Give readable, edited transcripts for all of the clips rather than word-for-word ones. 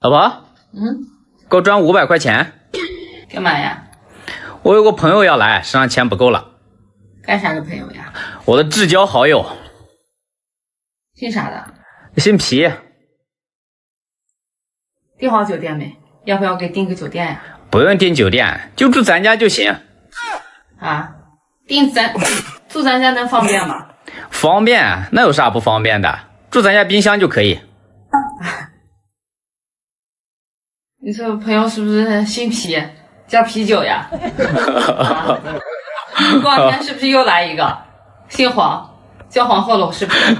老婆，给我转500块钱。干嘛呀？我有个朋友要来，身上钱不够了。干啥个朋友呀？我的至交好友。姓啥的？姓皮。订好酒店没？要不要给订个酒店呀？不用订酒店，就住咱家就行。啊？住咱家能方便吗？方便，那有啥不方便的？住咱家冰箱就可以。你这朋友是不是姓皮，叫啤酒呀？过两天是不是又来一个姓黄，叫黄鹤楼是不是？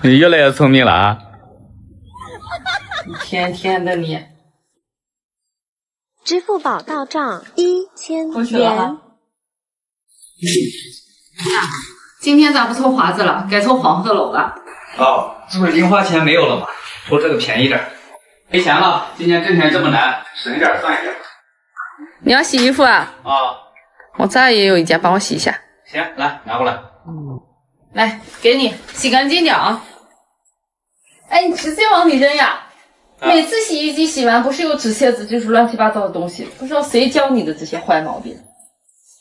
你越来越聪明了啊！一天天的你。支付宝到账1000元。今天咋不抽华子了，改抽黄鹤楼了？哦，这不是零花钱没有了吗？抽这个便宜点。没钱了，今天挣钱这么难，省一点算一点。你要洗衣服啊？啊，我这儿也有一件，帮我洗一下。行，来拿过来。来，给你洗干净点啊！哎，你直接往里扔呀！每次洗衣机洗完，不是有纸屑子，就是乱七八糟的东西，不知道谁教你的这些坏毛病。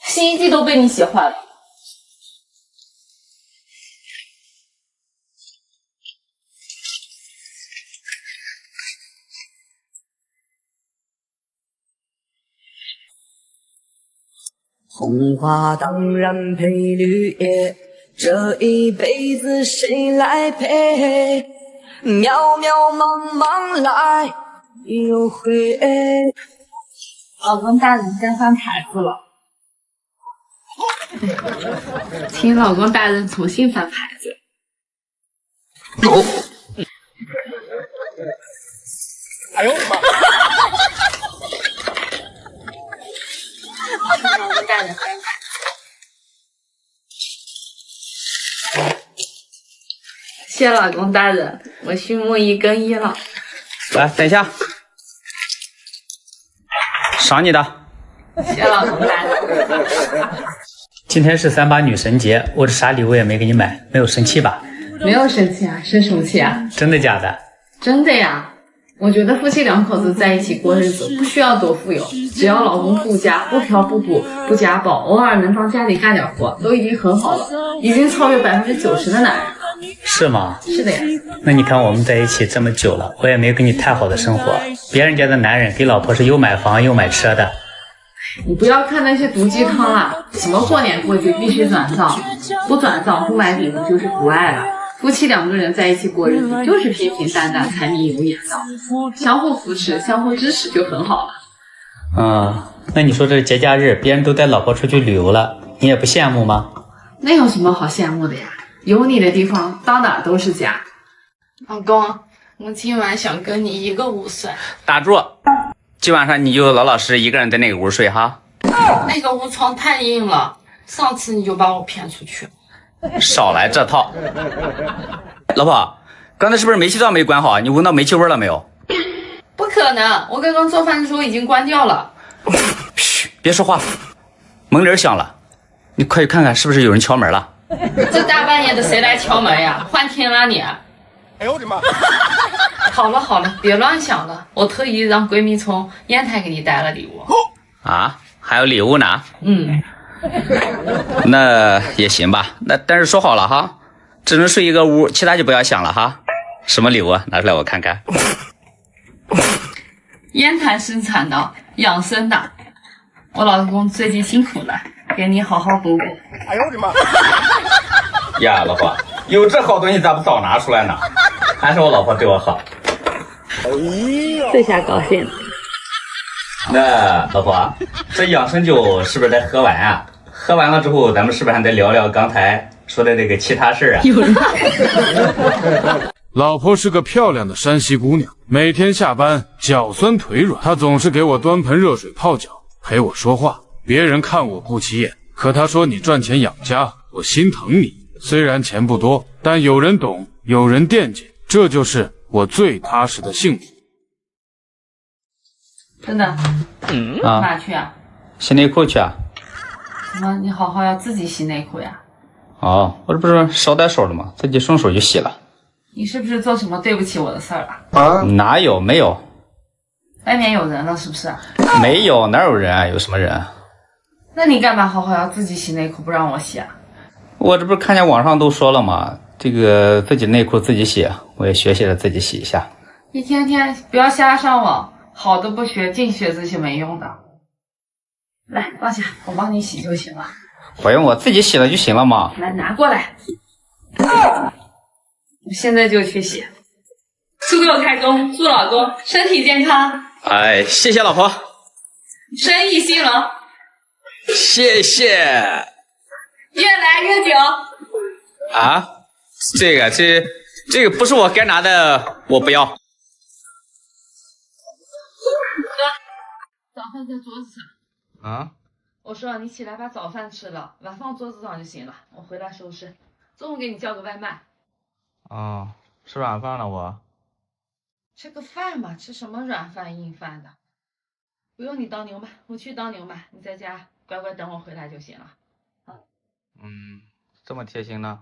洗衣机都被你洗坏了。红花当然配绿叶，这一辈子谁来陪？渺渺茫茫来又回。老公大人该翻牌子了，请老公大人重新翻牌子。哎呦我的妈！请老公大人翻牌。谢老公大人，我畜牧业更衣了。来，等一下，赏你的。谢老公大人。今天是3·8女神节，我这啥礼物也没给你买，没有生气吧？没有生气啊，生什么气啊？真的假的？真的呀。我觉得夫妻2口子在一起过日子，不需要多富有，只要老公顾家，不嫖不赌不家暴，偶尔能帮家里干点活，都已经很好了，已经超越90%的男人了。是吗？是的呀。那你看我们在一起这么久了，我也没有给你太好的生活，别人家的男人给老婆是又买房又买车的。你不要看那些毒鸡汤了，什么过年过节必须转账，不转账不买礼物就是不爱了。夫妻2个人在一起过日子，就是平平淡淡，柴米油盐的，相互扶持，相互支持就很好了。那你说这节假日，别人都带老婆出去旅游了，你也不羡慕吗？那有什么好羡慕的呀？有你的地方，到哪儿都是家。老公，我今晚想跟你一个屋睡。打住！今晚上你就老老实实一个人在那个屋睡哈。那个屋床太硬了，上次你就把我骗出去了。少来这套。老婆，刚才是不是煤气灶没关好？你闻到煤气味了没有？不可能，我刚刚做饭的时候已经关掉了。嘘，别说话，门铃响了，你快去看看是不是有人敲门了。这大半夜的谁来敲门呀？换天了你！哎呦我的妈！好了好了，别乱想了，我特意让闺蜜从烟台给你带了礼物。啊，还有礼物呢？那也行吧，但是说好了哈，只能睡一个屋，其他就不要想了哈。什么礼物？拿出来我看看。烟台生产的养生的，我老公最近辛苦了，给你好好补补。哎呦我的妈！呀，老婆，有这好东西咋不早拿出来呢？还是我老婆对我好。哎呀！这下高兴了。那老婆，这养生酒是不是得喝完啊？喝完了之后，咱们是不是还得聊聊刚才说的那个其他事啊？有人。老婆是个漂亮的山西姑娘，每天下班脚酸腿软，她总是给我端盆热水泡脚，陪我说话。别人看我不起眼，可她说你赚钱养家，我心疼你。虽然钱不多，但有人懂，有人惦记，这就是我最踏实的幸福。真的？哪去啊？洗内裤去啊？怎么你好好要自己洗内裤呀？哦，我这不是捎带手的吗？自己顺手就洗了。你是不是做什么对不起我的事儿了？哪有？没有，外面有人了是不是？没有，哪有人啊？有什么人啊？那你干嘛好好要自己洗内裤不让我洗啊？我这不是看见网上都说了吗？这个自己内裤自己洗，我也学习了自己洗一下。一天天不要瞎上网，好的不学，净学这些没用的。来，放下，我帮你洗就行了。不用，我自己洗了就行了嘛。来，拿过来。我现在就去洗。祝给我开工，祝老公身体健康。哎，谢谢老婆，生意兴隆，谢谢。越来越久。啊，这个不是我该拿的，我不要。早饭在桌子上。啊？我说你起来把早饭吃了，碗放桌子上就行了，我回来收拾。中午给你叫个外卖。哦，吃软饭了我。吃个饭嘛，吃什么软饭硬饭的？不用你当牛马，我去当牛马，你在家乖乖等我回来就行了。这么贴心呢？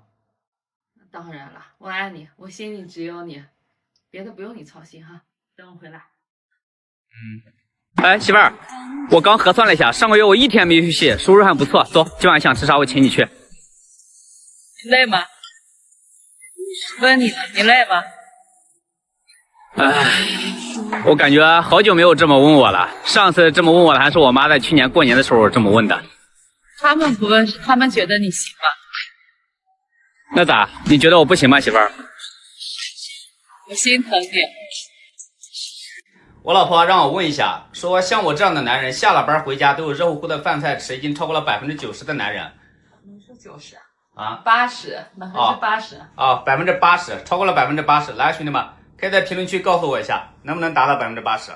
当然了，我爱你，我心里只有你，别的不用你操心哈。等我回来。哎，媳妇儿，我刚核算了一下，上个月我一天没去洗，收入还不错。走，今晚想吃啥我请你去。累吗？问你呢，你累吗？哎，我感觉好久没有这么问我了。上次这么问我的还是我妈在去年过年的时候这么问的。他们不问，是他们觉得你行吗？那咋？你觉得我不行吗，媳妇儿？我心疼你。我老婆让我问一下，说像我这样的男人，下了班回家都有热乎乎的饭菜吃，已经超过了90%的男人。你说90啊？80%，80%。啊，80%，超过了80%。来，兄弟们，可以在评论区告诉我一下，能不能达到80%？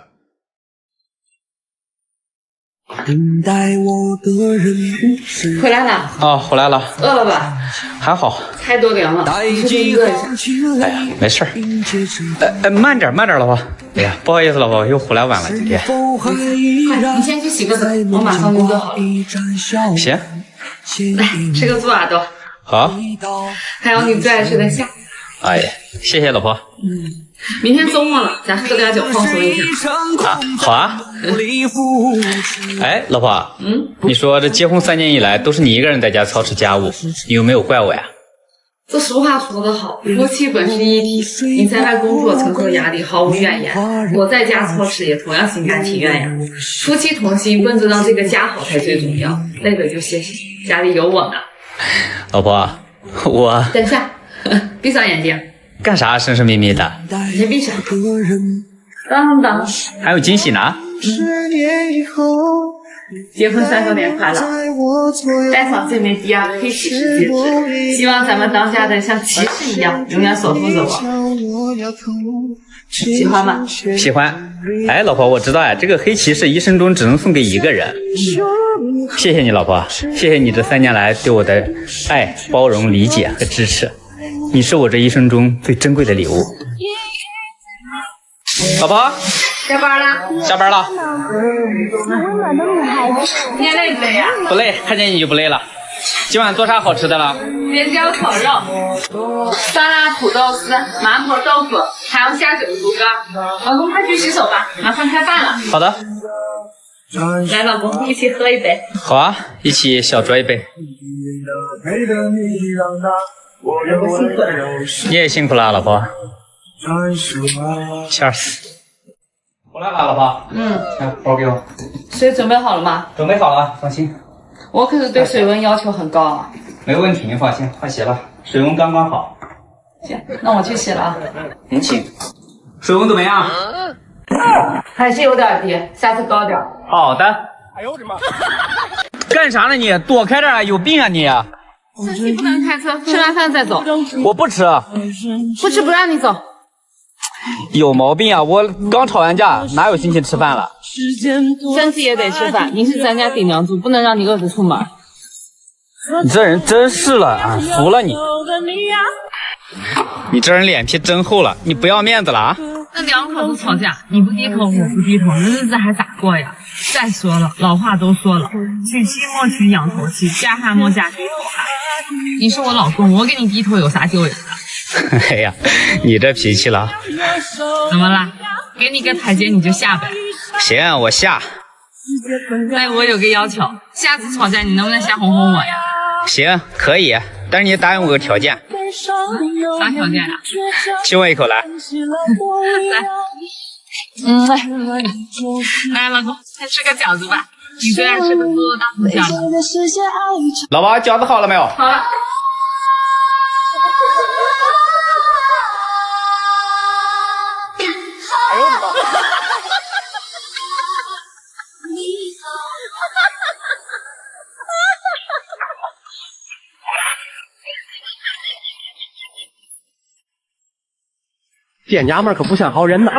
等待我的人不是回来了。哦，回来了。饿了吧？还好。菜都凉了，你去给你热一下。哎呀，没事儿。慢点，老婆。哎呀，不好意思，老婆，又回来晚了今天。快，你先去洗个澡，我马上就做好了。行。来，吃个猪耳朵。好。还有你最爱吃的虾。哎呀，谢谢老婆。明天周末了，咱喝点酒放松一下。啊，好啊。哎，老婆，你说这结婚3年以来都是你一个人在家操持家务，你有没有怪我呀？这俗话说得好，夫妻本是一体。你在外工作承受压力毫无怨言，我在家操持也同样心甘情愿呀。夫妻同心，奔着让这个家好才最重要。累了就歇歇，家里有我呢。老婆，我等一下，闭上眼睛。干啥神神秘秘的？你先闭上。等，还有惊喜呢。结婚3周年快乐！带上这枚第2黑骑士戒指，希望咱们当家的像骑士一样，永远守护着我。喜欢吗？喜欢。哎，老婆，我知道呀，这个黑骑士一生中只能送给一个人。谢谢你，老婆，谢谢你这3年来对我的爱、包容、理解和支持。你是我这一生中最珍贵的礼物。老婆，下班了。下班了。今天累不累呀？不累，看见你就不累了。今晚做啥好吃的了？尖椒炒肉、酸辣土豆丝、麻婆豆腐，还有下酒猪肝。老公，快去洗手吧，马上开饭了。好的。来，老公，一起喝一杯。好啊，一起小酌一杯。我辛苦了。你也辛苦了，老婆。Cheers。回来了，老婆。来，包给我。水准备好了吗？准备好了，放心。我可是对水温要求很高啊。没问题，你放心，快洗了，水温刚刚好。行，那我去洗了啊。行。水温怎么样？还是有点低，下次高点。好的。哎呦我的妈！干啥呢你？躲开点啊！有病啊你！生气不能开车，吃完饭再走。我不吃。不吃不让你走。有毛病啊！我刚吵完架，哪有心情吃饭了？生气也得吃饭，你是咱家顶梁柱，不能让你饿着出门。你这人真是了，俺服了你。你这人脸皮真厚了，你不要面子了啊！那两口子吵架，你不低头我不低头，那日子还咋过呀？再说了，老话都说了，娶妻莫娶仰头妻，嫁汉莫嫁低头汉。你是我老公，我给你低头有啥丢人的？哎呀，你这脾气了。怎么了？给你个台阶你就下呗。行，我下。哎，我有个要求，下次吵架你能不能先哄哄我呀？行，可以，但是你答应我个条件。啥条件呀？亲我一口来。来，老公，先吃个饺子吧，你最爱吃的猪肉大骨饺子。老婆，饺子好了没有？好了。哎呦我的妈！这娘们儿可不像好人呐！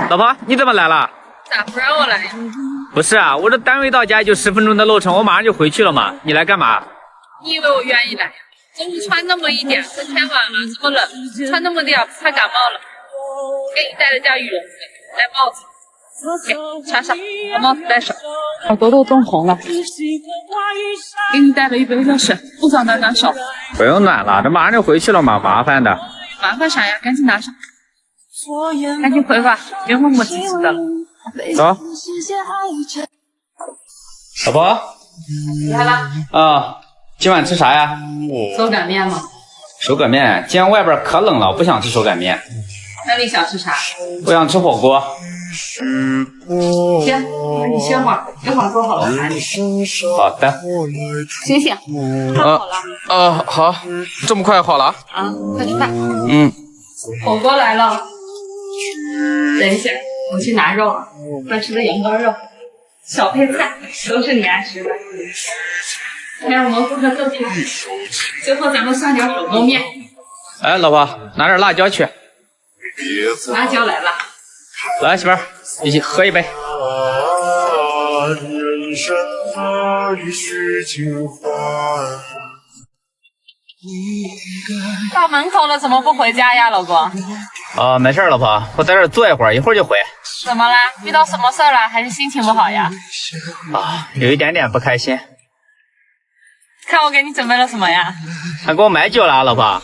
老婆，你怎么来了？咋不让我来呀？不是啊，我这单位到家也就10分钟的路程，我马上就回去了嘛。你来干嘛？你以为我愿意来呀？中午穿那么一点，都天晚了，这么冷，穿那么点怕感冒了。给你带了件羽绒服，戴帽子，给穿上，把帽子戴上。耳朵都冻红了。给你带了一杯热水，不想暖暖手。不用暖了，这马上就回去了嘛，麻烦的。麻烦啥呀？赶紧拿上。赶紧回吧，别磨磨唧唧的了。走。老婆。来了。啊，今晚吃啥呀？手擀面吗？手擀面。今天外边可冷了，我不想吃手擀面。那你想吃啥？我想吃火锅。行，你歇会儿，一会儿做好了我喊你。好的。醒醒，看好了。好，这么快好了？啊，快吃饭。火锅来了。等一下，我去拿肉了。快吃的羊羔肉，小配菜，都是你爱吃的。还有蘑菇和豆皮，最后咱们上点手工面。哎，老婆，拿点辣椒去。辣椒来了。来，媳妇儿，一起喝一杯。到门口了，怎么不回家呀，老公？没事，老婆，我在这儿坐一会儿，一会儿就回。怎么啦？遇到什么事儿了？还是心情不好呀？有一点点不开心。看我给你准备了什么呀？还给我买酒了，老婆。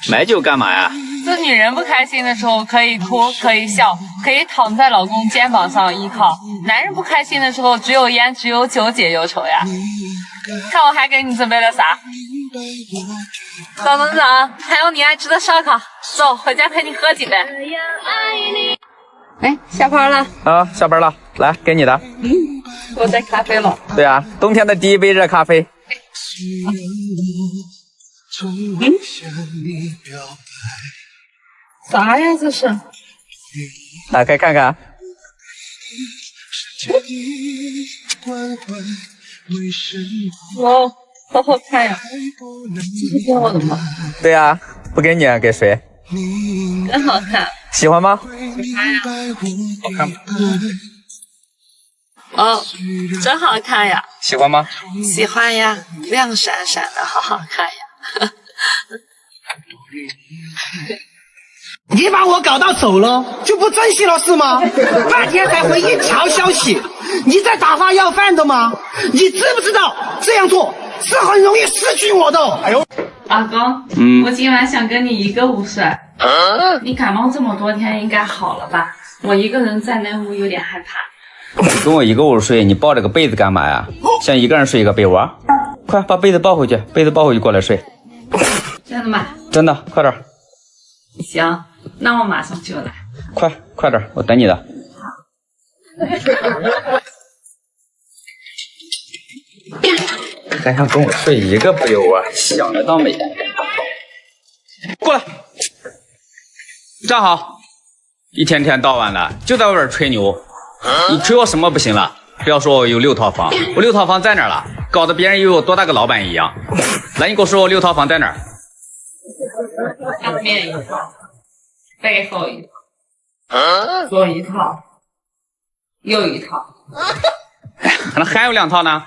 买酒干嘛呀？这女人不开心的时候可以哭，可以笑，可以躺在老公肩膀上依靠；男人不开心的时候，只有烟，只有酒解忧愁呀。看我还给你准备了啥？等等，还有你爱吃的烧烤，走，回家陪你喝几杯。哎，下班了。下班了，来，给你的。我带咖啡了。对啊，冬天的第一杯热咖啡。啥呀这是？打开看看。哇，好好看呀！这是给我的吗？对啊，不给你给谁？真好看。喜欢吗？喜欢呀。好看吗？哦，真好看呀！喜欢吗？喜欢呀，亮闪闪的，好好看呀！你把我搞到手了，就不珍惜了是吗？半天才回一条消息，你在打发要饭的吗？你知不知道这样做是很容易失去我的？哎呦，老公，我今晚想跟你一个屋睡。你感冒这么多天，应该好了吧？我一个人在那屋有点害怕。你跟我一个屋睡，你抱着个被子干嘛呀？像一个人睡一个被窝？快把被子抱回去，被子抱回去过来睡。真的吗？真的，快点。行，那我马上就来。快点，我等你的。还想跟我睡一个被窝，想得到美。过来，站好。一天天到晚的就在外边吹牛，你吹我什么不行了？不要说我有6套房，我6套房在哪儿了？搞得别人以为我多大个老板一样。来，你给我说我6套房在哪儿？上面一套，背后一套，左一套，右一套，可能还有2套呢。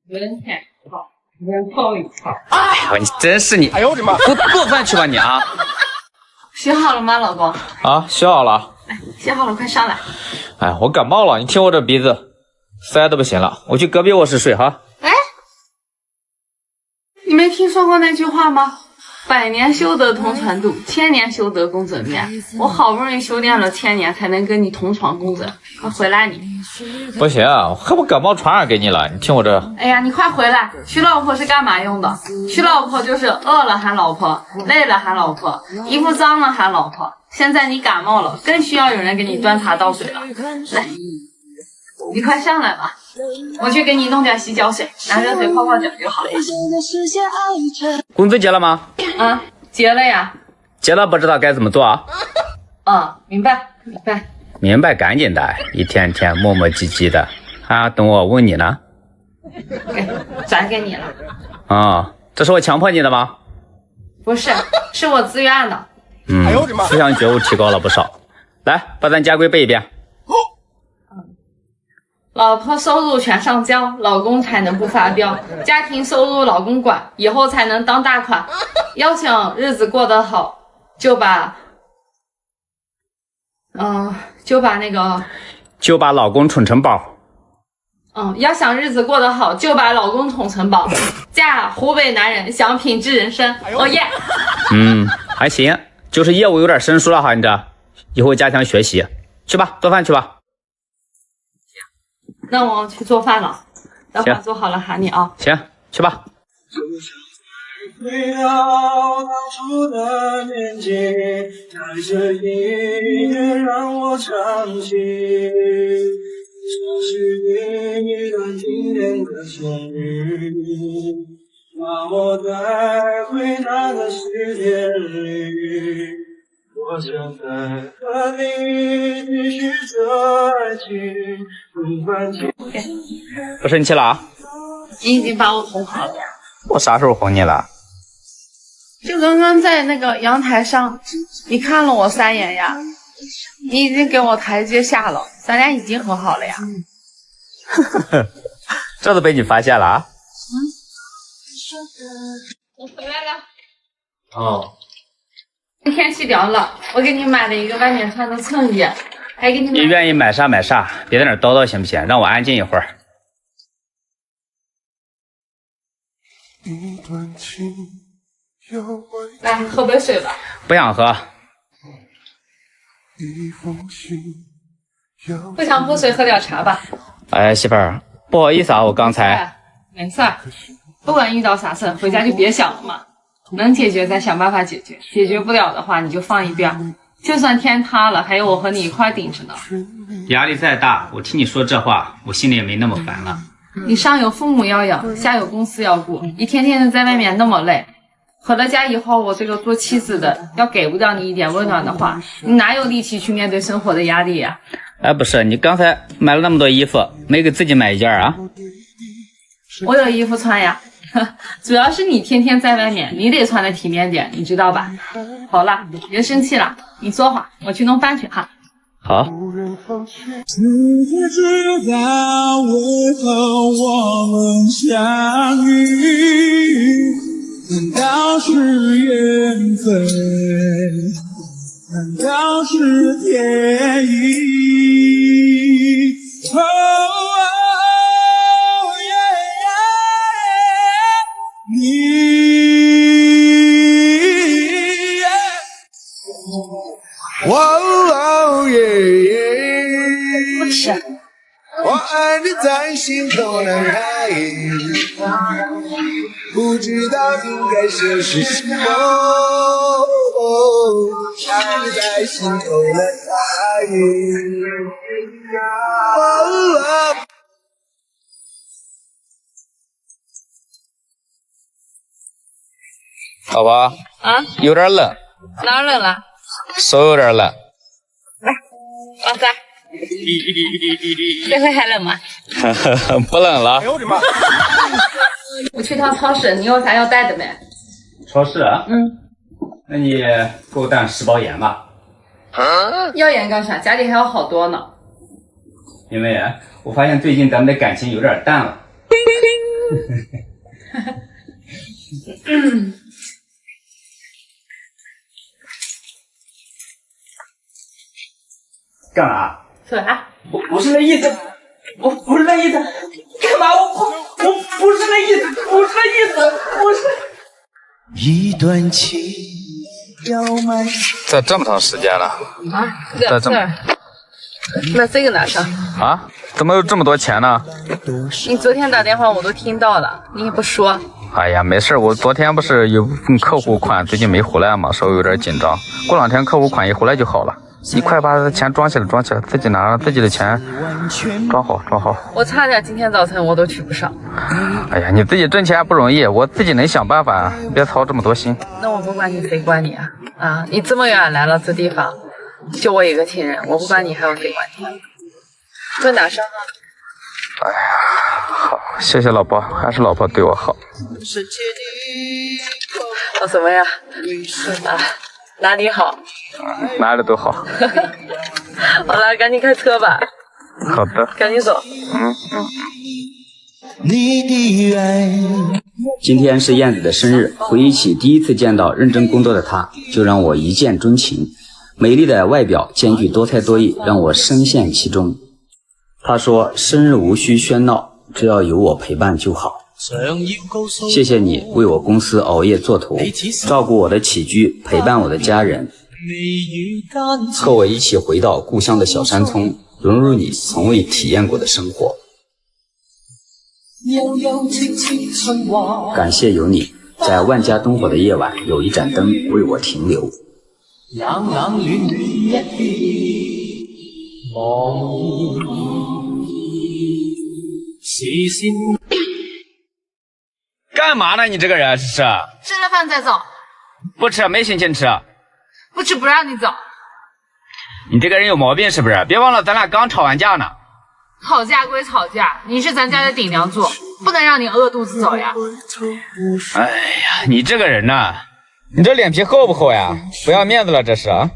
人前一套，人后一套。哎呀，你真是你！哎呦我的妈！给我做饭去吧你啊！洗好了吗，老公？洗好了。写好了，快上来。哎，我感冒了，你听我这鼻子，塞的不行了，我去隔壁卧室睡哈。哎，你没听说过那句话吗？百年修得同船渡，千年修得共枕眠。我好不容易修炼了1000年，才能跟你同床共枕。快回来你！不行，还不感冒传染给你了，你听我这。哎呀，你快回来！娶老婆是干嘛用的？娶老婆就是饿了喊老婆，累了喊老婆，衣服脏了喊老婆。现在你感冒了，更需要有人给你端茶倒水了。来，你快上来吧，我去给你弄点洗脚水，拿热水泡泡脚就好了。工资结了吗？啊，结了呀。结了不知道该怎么做啊？明白明白。明白赶紧的，一天天磨磨唧唧的，还等我问你呢。转给你了。这是我强迫你的吗？不是，是我自愿的。哎呦我的妈！思想觉悟提高了不少。来，把咱家规背一遍。老婆收入全上交，老公才能不发飙。家庭收入老公管，以后才能当大款。要想日子过得好，就把老公宠成宝。要想日子过得好，就把老公宠成宝。嫁湖北男人，享品质人生。哦耶！还行，就是业务有点生疏了哈，你这以后加强学习。去吧，做饭去吧。那我去做饭了，等会儿做好了喊你啊。行，去吧。回到当初的年纪，带着音乐让我唱起，这是一段经典的旋律，把我带回那个时间里。我想在和你继续这爱情，不管情。不生气了啊？你已经把我哄好了。我啥时候哄你了？就刚刚在那个阳台上，你看了我3眼呀，你已经给我台阶下了，咱俩已经和好了呀。这都被你发现了啊？我回来了。天气凉了，我给你买了一个外面穿的衬衣，还给你买。你愿意买啥买啥，别在那叨叨行不行？让我安静一会儿。来，喝杯水吧。不想喝。不想喝水，喝点茶吧。哎，媳妇儿，不好意思啊，我刚才。没事儿，不管遇到啥事，回家就别想了嘛。能解决再想办法解决，解决不了的话你就放一边。就算天塌了，还有我和你一块顶着呢。压力再大，我听你说这话，我心里也没那么烦了。你上有父母要养，下有公司要顾，一天天的在外面那么累。回了家以后，我这个做妻子的要给不了你一点温暖的话，你哪有力气去面对生活的压力呀？哎，不是，你刚才买了那么多衣服，没给自己买一件啊？我有衣服穿呀。主要是你天天在外面，你得穿的体面点，你知道吧？好了，别生气了，你坐会儿，我去弄饭去哈。好。知不知道为何我们相遇？难道是缘分？难道是天意？我爱你在心头难开，不知道应该说些什么。爱你在心头难开。老婆，有点冷。哪儿冷了？手有点冷。来，王三。这回还冷吗？不冷了。哎呦我的妈！我去趟超市，你有啥要带的没？超市啊？那你给我带10包盐吧。要盐干啥？家里还有好多呢。因为我发现最近咱们的感情有点淡了。干嘛？说啥？我不是那意思，我不是那意思，干嘛？我不是那意思，不是那意思，不是。一段情要满。在这么长时间了啊，在这儿。那这个哪上？啊？怎么有这么多钱呢？你昨天打电话我都听到了，你也不说。哎呀，没事，我昨天不是有份客户款最近没回来嘛，稍微有点紧张。过两天客户款一回来就好了。你快把钱装起来，装起来，自己拿自己的钱装好，装好。我差点今天早晨我都取不上。哎呀，你自己挣钱不容易，我自己能想办法，别操这么多心。那我不管你，谁管你啊？啊，你这么远来了这地方，就我一个亲人，我不管你，还有谁管你？在哪上啊？哎呀，好，谢谢老婆，还是老婆对我好。我什么呀？啊，哪里好？哪里都好。好了，赶紧开车吧。好的，赶紧走。今天是燕子的生日，回忆起第一次见到认真工作的她，就让我一见钟情。美丽的外表兼具多才多艺，让我深陷其中。她说生日无需喧闹，只要有我陪伴就好。谢谢你为我公司熬夜做图，照顾我的起居，陪伴我的家人，和我一起回到故乡的小山村，融入你从未体验过的生活。感谢有你，在万家灯火的夜晚，有一盏灯为我停留。干嘛呢？你这个人是？吃了饭再走。不吃，没心情吃。不吃不让你走。你这个人有毛病是不是？别忘了咱俩刚吵完架呢。吵架归吵架，你是咱家的顶梁柱，不能让你饿肚子走呀。哎呀，你这个人呐，你这脸皮厚不厚呀？不要面子了这是啊？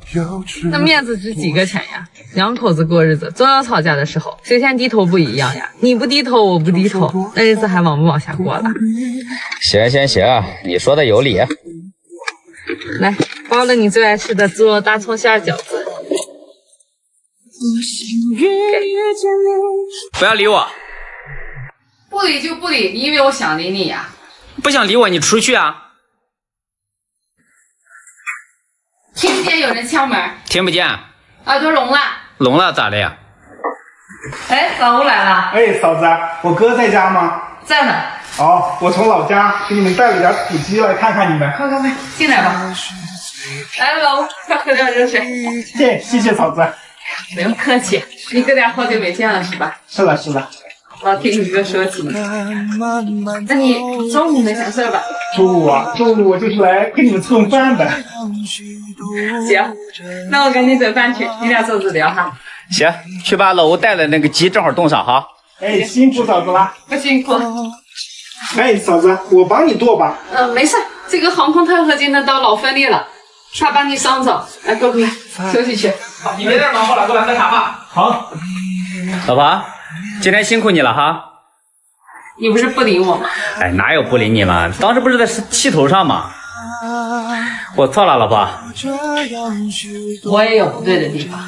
那面子值几个钱呀？两口子过日子，总有吵架的时候，谁先低头不一样呀？你不低头，我不低头，那日子还往不往下过了？行行行，你说的有理。来，包了你最爱吃的猪肉大葱馅饺子。不要理我。不理就不理，你以为我想理你呀？不想理我，你出去啊！听不见有人敲门？听不见。耳朵聋了？聋了咋的呀？哎，老吴来了。哎，嫂子，我哥在家吗？在呢。哦，我从老家给你们带了点土鸡来看看你们。快快快，进来吧。来，老吴，快喝点热水。谢谢嫂子。不用客气，你哥俩好久没见了是吧？是的，是的。老听你哥说起。那你中午没啥事吧？中午我就是来陪你们吃顿饭的。行，那我赶紧整饭去，你俩坐着聊哈。行，去把老吴带的那个鸡正好冻上哈。哎，辛苦嫂子啦。不辛苦。哎，嫂子，我帮你剁吧。没事，这个航空特合金的刀老锋利了，怕把你伤着。来，过来休息去。你别再忙活了，过来喝茶吧。好。老婆，今天辛苦你了哈。你不是不理我吗？哎，哪有不理你嘛？当时不是在气头上吗？我错了，老婆。我也有不对的地方。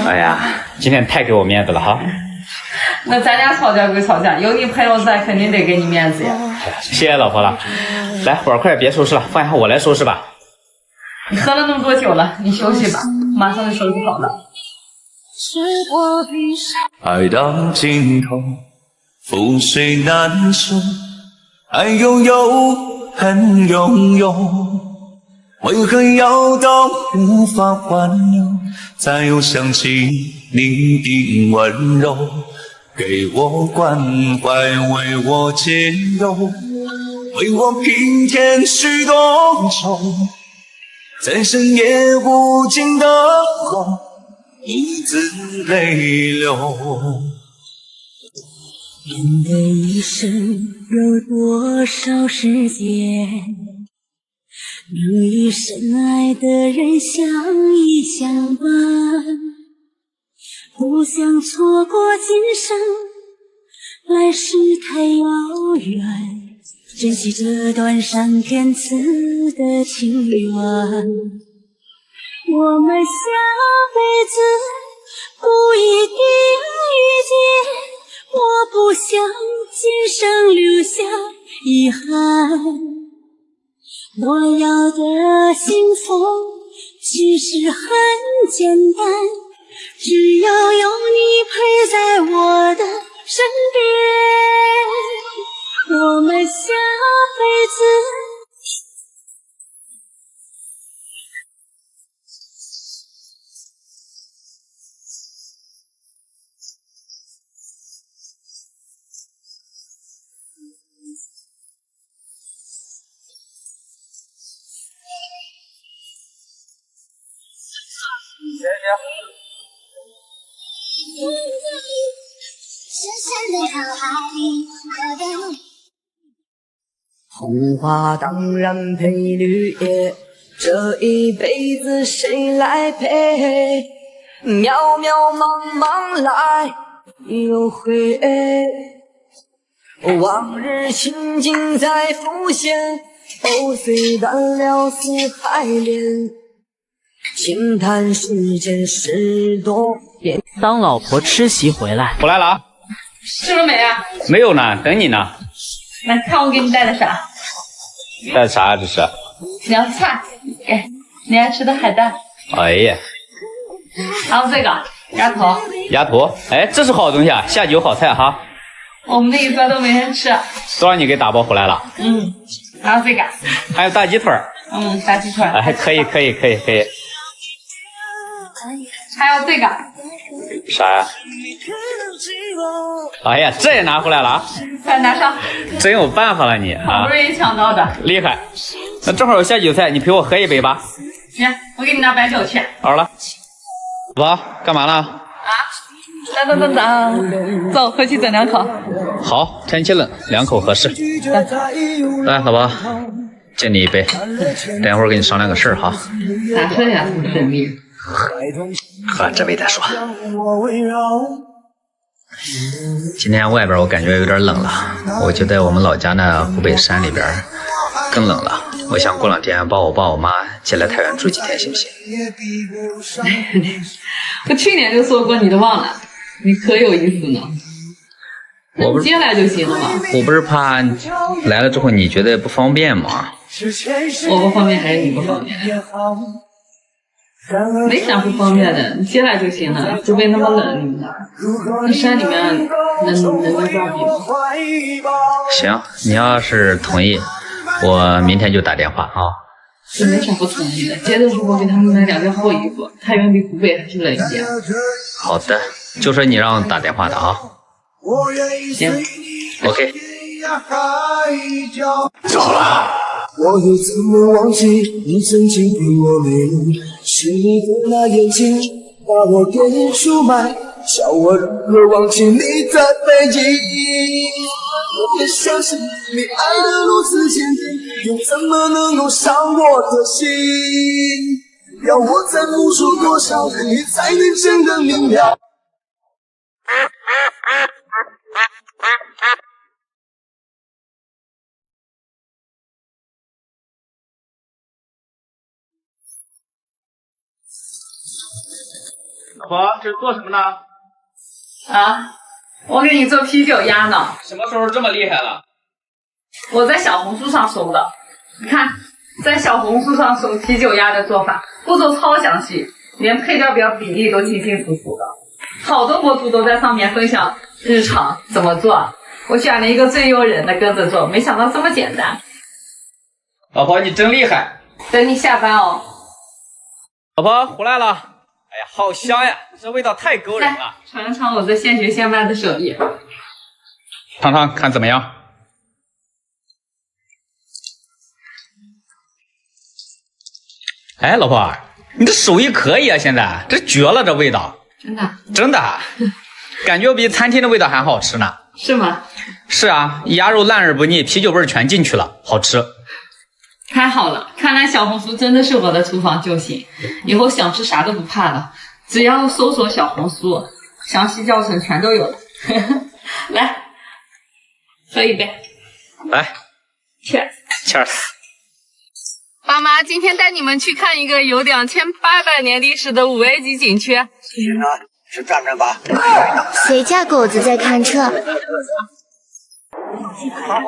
哎呀，今天太给我面子了哈。那咱俩吵架归吵架，有你陪我在，肯定得给你面子呀。谢谢老婆了。来，碗筷别收拾了，放下我来收拾吧。你喝了那么多酒了，你休息吧，马上就收拾好了。爱到尽头，覆水难收，爱拥有恨拥有，为何要到无法挽留，才又想起你的温柔，给我关怀，为我解忧，为我平添许多愁，在深夜无尽的梦，一字泪流。人的一生有多少时间，能与深爱的人相依相伴？不想错过今生，来世太遥远，珍惜这段上天赐的情缘。我们下辈子不一定遇见，我不想今生留下遗憾。我要的幸福其实很简单，只要有你陪在我的身边，我们下辈子。红花当然配绿叶，这一辈子谁来陪？渺渺茫茫来又回，往日情景再浮现，藕虽断了丝还连。轻叹世间事多变。当老婆吃席回来，我来了啊！吃了没啊？没有呢，等你呢。来看我给你带的啥？带的啥啊？这是？凉菜，哎，你爱吃的海带。哎呀，还有这个鸭头。鸭头，哎，这是好东西啊，下酒好菜哈。我们那一桌都没人吃。都让你给打包回来了。还有这个。还有大鸡腿儿。大鸡腿。哎，可以。还有这个。啥呀？哎呀，这也拿回来了啊！快拿上！真有办法了你啊！好不容易抢到的，厉害。那正好有下酒菜，你陪我喝一杯吧。行，我给你拿白酒去。好了，老婆干嘛呢？等，走，回去整2口。好，天气冷，2口合适。来，老婆，敬你一杯。等会儿跟你商量个事儿哈。啥事呀？这么神秘？喝这杯再说。今天外边我感觉有点冷了，我就在我们老家那湖北山里边，更冷了。我想过2天把我爸我妈接来太原住几天，行不行？我去年就说过，你都忘了，你可有意思呢。那你接来就行了嘛。我不是怕来了之后你觉得不方便吗？我不方便还是你不方便？没啥不方便的，你接来就行了。湖北那么冷，你们那儿，那山里面能抓比吗？行，你要是同意，我明天就打电话啊。这没啥不同意的。接的时候给他们买2件厚衣服，太原比湖北还是冷一些。好的，就说你让打电话的啊。行 ，OK。走了。我又怎么忘记你曾经对我美丽，是你的那眼睛把我给出卖，叫我如何忘记你的背影。我也相信你爱得如此坚定，又怎么能够伤我的心？要我再付出多少，你才能真的明了？老婆，这是做什么呢？啊，我给你做啤酒鸭呢。什么时候这么厉害了？我在小红书上搜的。你看，在小红书上搜啤酒鸭的做法，步骤超详细，连配料表比例都清清楚楚的。好多博主都在上面分享日常怎么做，我选了一个最诱人的跟着做，没想到这么简单。老婆，你真厉害。等你下班哦。老婆回来了。哎呀，好香呀！这味道太勾人了。尝尝我这现学现卖的手艺。尝尝看怎么样？哎，老婆，你这手艺可以啊！现在这绝了，这味道。真的，感觉比餐厅的味道还好吃呢。是吗？是啊，鸭肉烂而不腻，啤酒味全进去了，好吃。太好了，看来小红书真的是我的厨房救星，以后想吃啥都不怕了，只要搜索小红书，详细教程全都有了。来，喝一杯。来 ，Cheers。爸妈，今天带你们去看一个有2800年历史的5A 级景区。是战争吧？谁家狗子在看车？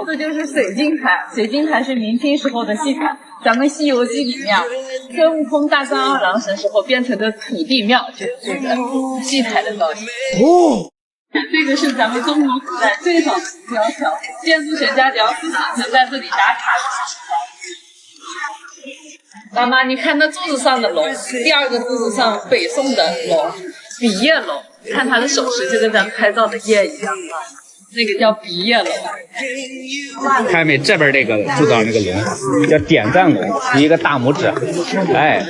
这就是水晶台，水晶台是明清时候的戏台，咱们《西游记》里面孙悟空大战二郎神时候变成的土地庙，就是这个戏台的造型。哦，这个是咱们中国古代最早的雕桥，建筑学家梁思成曾在这里打卡。妈妈，你看那柱子上的龙，第二个柱子上北宋的龙，笔叶龙，看它的手势就跟咱们拍照的叶一样。那个叫笔叶龙，看没？这边这个铸造那个龙叫点赞龙，是一个大拇指。哎，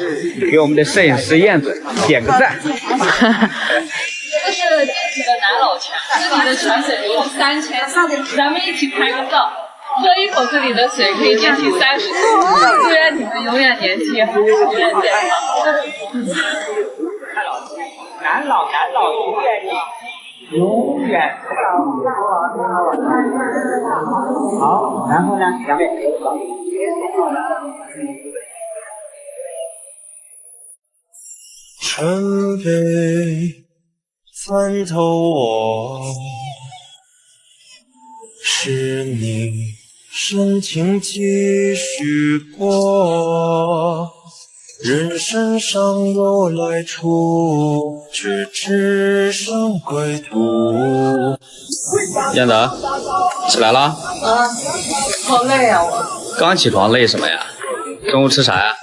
给我们的摄影师燕子点个赞。这个是这个南老泉，这里的泉水流3000，咱们一起拍个照，喝一口这里的水可以年轻30岁，祝愿你们永远年轻，永远健康。南老永远好，然后呢，两位。尘飞参透我，是你深情继续过。人生尚有来处，却只剩归途。燕子，起来了？啊，好累啊我。刚起床累什么呀？中午吃啥呀？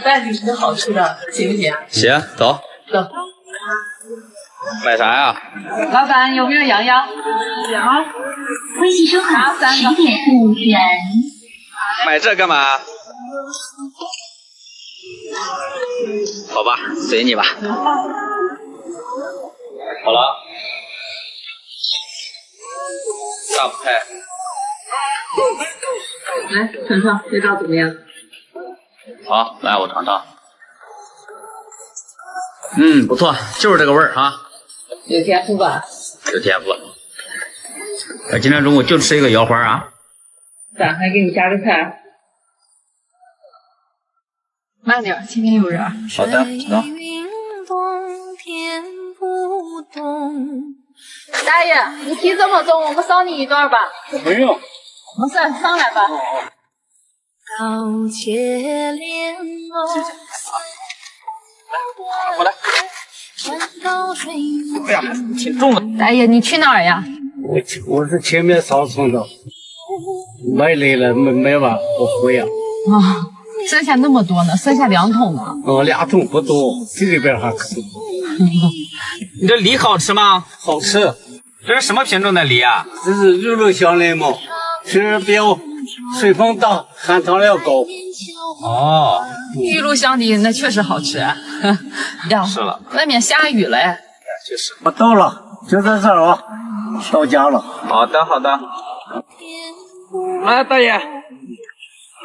带你吃好吃的，行不行？行，走。走。买啥呀？老板有没有羊腰？有。微信收款10.5元。买这干嘛？好吧，随你吧。好了，大不开。来尝尝味道怎么样？好，来我尝尝。不错，就是这个味儿啊。有天赋吧？有天赋。我今天中午就吃一个摇花啊。咋还给你加个菜？慢点，前面有人。好的，知道。大爷，你皮这么重，我们捎你一段吧。不用。没事，上来吧。过来。哎呀，挺重的。大爷，你去哪儿呀？我是前面扫村的，卖累了没完，我回呀。剩下那么多呢，剩下2桶呢。2桶不多，这里边还可以。你这梨好吃吗？好吃。这是什么品种的梨啊？这是肉肉香梨嘛，是标水分大，含糖量高。哦，玉露香梨那确实好吃。呀，是了，外面下雨了哎。就是。我到了，就在这儿啊，到家了。好的，好的。来，大爷，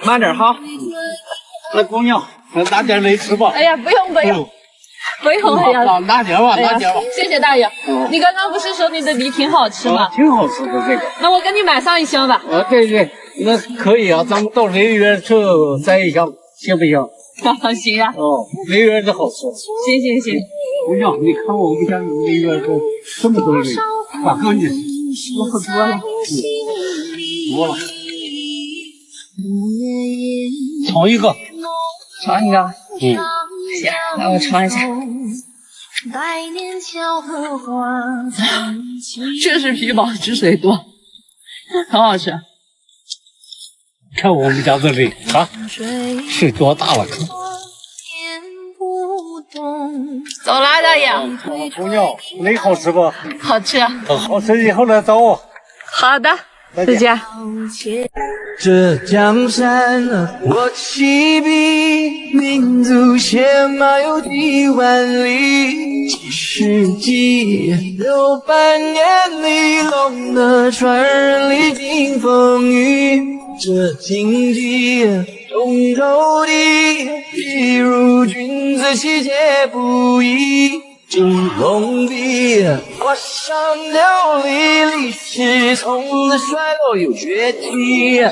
慢点哈。那姑娘，拿点梨吃吧。哎呀，不用。不用了呀，拿点吧，拿点吧。谢谢大爷。你刚刚不是说你的梨挺好吃吗？挺好吃的这个。那我给你买上1箱吧。对，那可以啊，咱们到梨园去摘1箱，行不行？行呀。梨园的好吃。行。姑娘，你看我们家梨园这么多梨，咋够你？我可多了。多了。尝一个。行，来我尝一下。确实皮薄汁水多，很好吃。看我们家这梨啊，是多大了？走啦，大爷。姑娘，梨好吃不？好吃。好吃以后来找我。好的，再见。这江山我起笔，民族血脉有几万里，几世纪600年里，龙的传人历经风雨。这荆棘中透底，譬如君子气节不移。金龙笔画上流离，历史从此衰落又崛起。这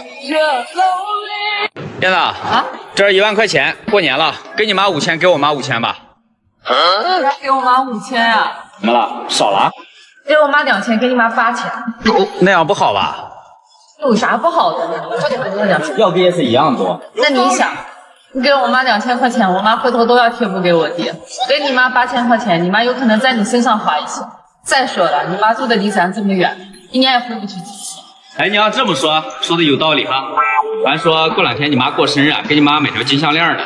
燕子啊，这是1万块钱，过年了，给你妈5000，给我妈5000吧。给我妈5000呀。怎么了？少了？给我妈2000，给你妈8000。那样不好吧？有啥不好的呢？到底还多2000？要不也是一样多。那你想，你给我妈2000块钱，我妈回头都要贴补给我爹。给你妈8000块钱，你妈有可能在你身上花一些。再说了，你妈住的离咱这么远，一年也回不去几次。哎，你要这么说，说的有道理哈。还说过2天你妈过生日，给你妈买条金项链呢。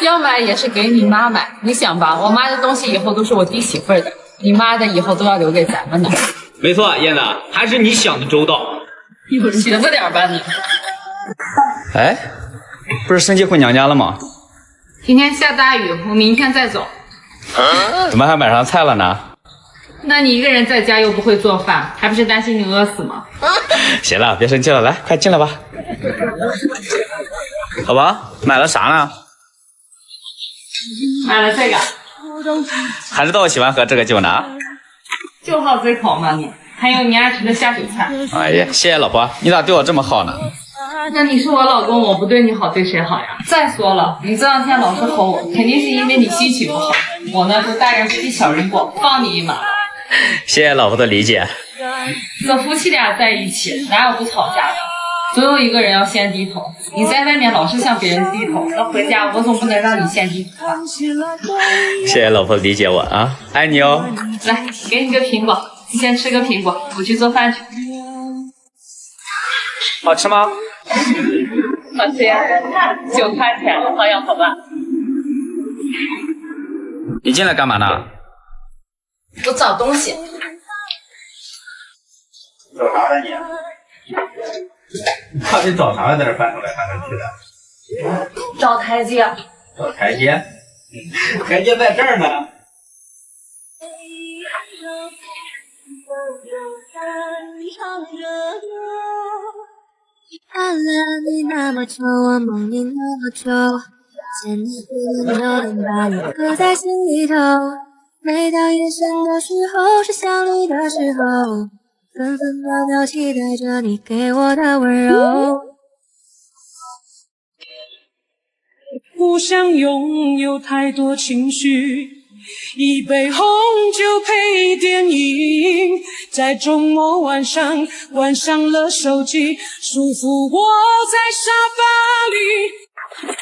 要买也是给你妈买，你想吧，我妈的东西以后都是我弟媳妇儿的，你妈的以后都要留给咱们的。没错，燕子，还是你想的周到。学着点吧你。哎，不是生气回娘家了吗？今天下大雨，我明天再走。怎么还买上菜了呢？那你一个人在家又不会做饭，还不是担心你饿死吗？行了，别生气了，来，快进来吧。老婆，买了啥呢？买了这个。还知道我喜欢喝这个酒呢？就好这口嘛你。还有你爱吃的下酒菜。哎呀，谢谢老婆，你咋对我这么好呢？那你是我老公，我不对你好，对谁好呀？再说了，你这两天老是吼我，肯定是因为你心情不好。我呢，就大人不计小人过，放你一马。谢谢老婆的理解。这夫妻俩在一起，哪有不吵架的？总有一个人要先低头。你在外面老是向别人低头，那回家我总不能让你先低头吧？谢谢老婆理解我啊，爱你哦。来，给你个苹果，你先吃个苹果，我去做饭去。好吃吗？好吃呀，9块钱，好养好吧？你进来干嘛呢？我找东西。找啥呢你？到底找啥呀？在这翻腾来翻腾去的。找台阶。找台阶？台阶在这儿呢。暗恋你那么久，我梦你那么久，见你不能有点把你刻在心里头。每当夜深的时候，是想你的时候，分分秒秒期待着你给我的温柔。不想拥有太多情绪，一杯红酒配电影，在周末晚上关上了手机，舒服窝在沙发里。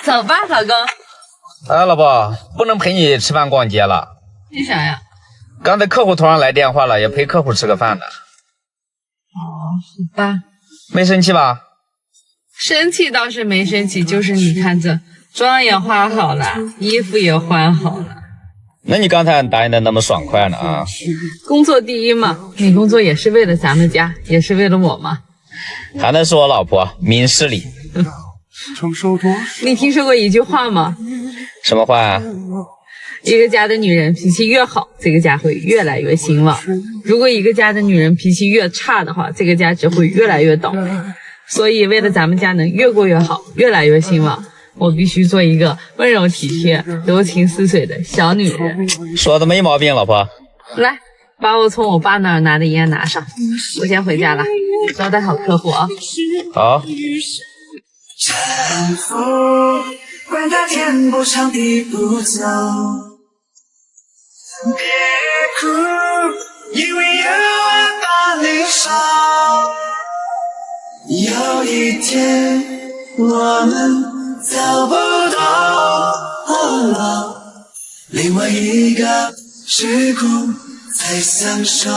走吧，老公。哎，老婆，不能陪你吃饭逛街了。为啥呀？刚才客户突然来电话了，也陪客户吃个饭呢。哦，好吧。没生气吧？生气倒是没生气，就是你看这妆也化好了，衣服也换好了。那你刚才答应的那么爽快呢啊？工作第一嘛，你工作也是为了咱们家，也是为了我嘛。还能是我老婆，明事理。你听说过一句话吗？什么话啊？一个家的女人脾气越好，这个家会越来越兴旺；如果一个家的女人脾气越差的话，这个家只会越来越倒霉。所以为了咱们家能越过越好，越来越兴旺，我必须做一个温柔体贴、柔情似水的小女人。说的没毛病，老婆。来，把我从我爸那儿拿的烟拿上，我先回家了，招待好客户啊。好。管他天不长地不走，别哭，因为夜晚把你烧。有一天我们走不到另外一个时空再相守。